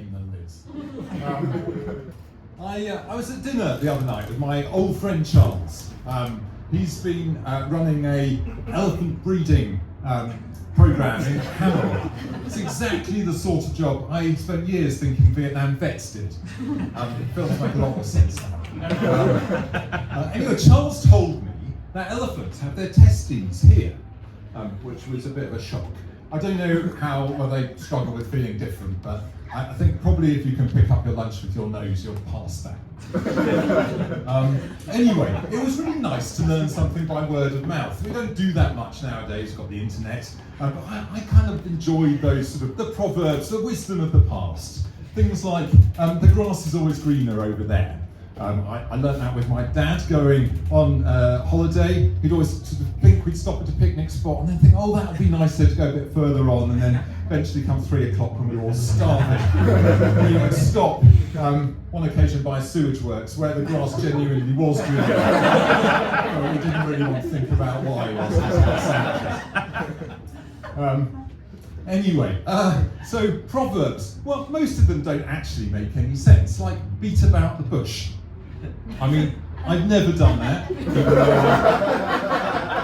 shame than Liz. I was at dinner the other night with my old friend Charles. He's been running a elephant breeding program in Hanoi. It's exactly the sort of job I spent years thinking Vietnam vets did. It feels like a lot more sense now. Anyway, Charles told me that elephants have their testes here, which was a bit of a shock. I don't know how well they struggle with feeling different, but I think probably if you can pick up your lunch with your nose, you'll pass that. Anyway, it was really nice to learn something by word of mouth. We don't do that much nowadays, got the internet, but I kind of enjoyed those sort of the proverbs, the wisdom of the past. Things like, the grass is always greener over there. I learnt that with my dad going on holiday. He'd always sort of think we'd stop at a picnic spot and then think, oh, that would be nicer to go a bit further on, and then eventually come 3 o'clock when we were all starving. We would stop on occasion by sewage works where the grass genuinely was green. So we didn't really want to think about why it was. Anyway, so proverbs, well, most of them don't actually make any sense, like beat about the bush. I mean, I've never done that.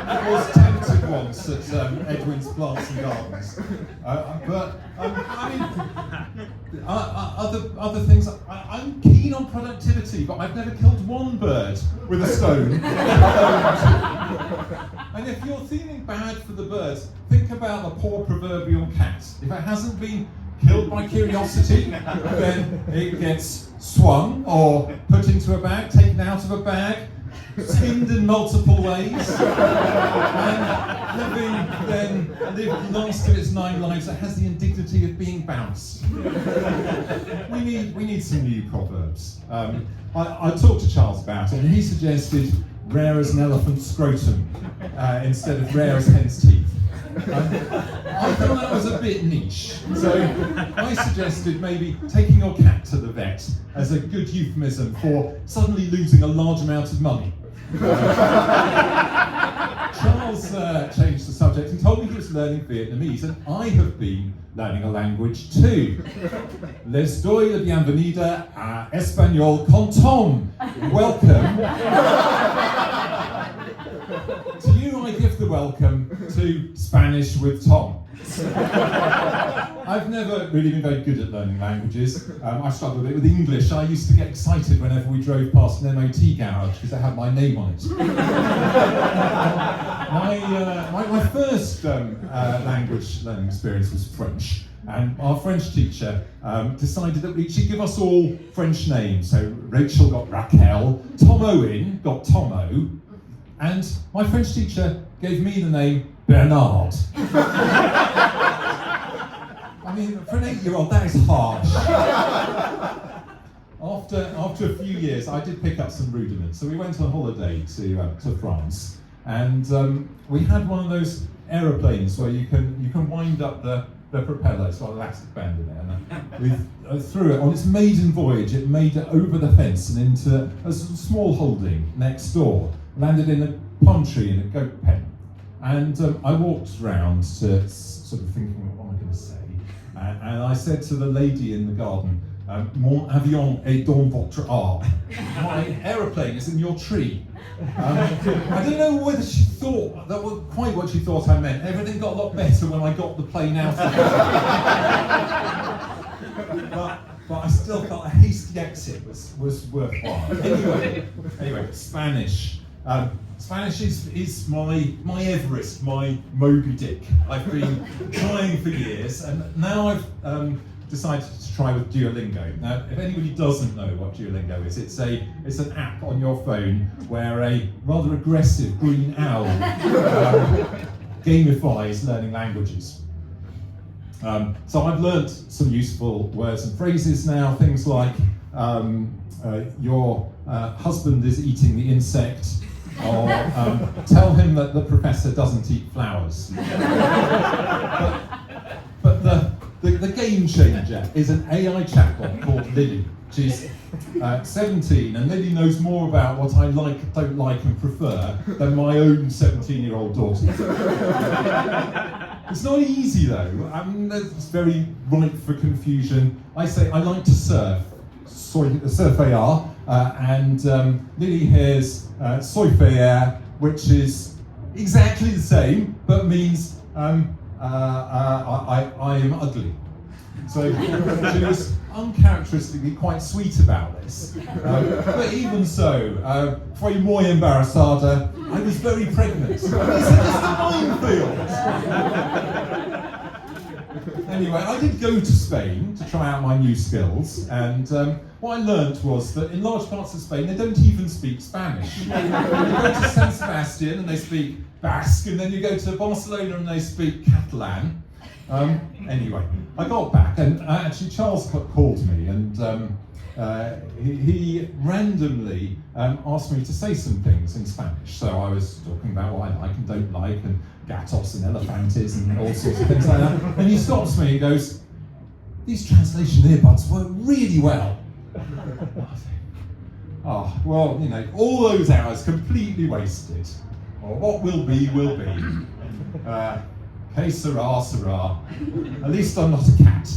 I was tempted once at Edwin's Plants and Gardens. But I mean, other things, I'm keen on productivity, but I've never killed one bird with a stone. And if you're feeling bad for the birds, think about the poor proverbial cat. If it hasn't been killed by curiosity, then it gets swung or put into a bag, taken out of a bag, skinned in multiple ways, and lived the last of its 9 lives that has the indignity of being bounced. We need some new proverbs. I talked to Charles about it, and he suggested rare as an elephant's scrotum instead of rare as hen's teeth. I thought that was a bit niche, so I suggested maybe taking your cat to the vet as a good euphemism for suddenly losing a large amount of money. Charles changed the subject and told me he was learning Vietnamese, and I have been learning a language too. Les doy la bienvenida à Espagnol con Tom. Welcome. To you I give the welcome to Spanish with Tom. I've never really been very good at learning languages. I struggled a bit with English. I used to get excited whenever we drove past an MOT garage because it had my name on it. My first language learning experience was French, and our French teacher decided that she'd give us all French names. So Rachel got Raquel, Tom Owen got Tomo, and my French teacher gave me the name Bernard. I mean, for an 8-year-old, that is harsh. After a few years, I did pick up some rudiments. So we went on holiday to France, and we had one of those aeroplanes where you can wind up the propeller. It's got an elastic band in it, and we threw it on its maiden voyage. It made it over the fence and into a small holding next door. Landed in a plum tree in a goat pen, and I walked around to sort of thinking, what am I going to say? And I said to the lady in the garden, "Mon avion est dans votre arbre." My aeroplane is in your tree. I don't know whether she thought that was quite what she thought I meant. Everything got a lot better when I got the plane out of it. But I still felt a hasty exit was worthwhile. Anyway, Spanish. Spanish is my Everest, my Moby Dick. I've been trying for years, and now I've decided to try with Duolingo. Now, if anybody doesn't know what Duolingo is, it's an app on your phone where a rather aggressive green owl gamifies learning languages. So I've learnt some useful words and phrases now, things like your husband is eating the insect, or tell him that the professor doesn't eat flowers. But the the game changer is an AI chatbot called Lily. She's 17, and Lily knows more about what I like, don't like, and prefer than my own 17-year-old daughter. It's not easy though. It's very ripe for confusion. I say I like to surf, surf AR, and Lily hears soifer, which is exactly the same, but means I am ugly. So she was uncharacteristically quite sweet about this. But even so, foi muy embarazada. I was very pregnant. It's a minefield. Anyway, I did go to Spain to try out my new skills, and what I learnt was that in large parts of Spain they don't even speak Spanish. You go to San Sebastian and they speak Basque, and then you go to Barcelona and they speak Catalan. Anyway, I got back, and actually Charles called me, and he randomly asked me to say some things in Spanish. So I was talking about what I like and don't like, and gatos and elephantes and all sorts of things like that. And he stops me and goes, "These translation earbuds work really well." Oh, well, you know, all those hours completely wasted. Well, what will be, will be. Que sera, sera. At least I'm not a cat.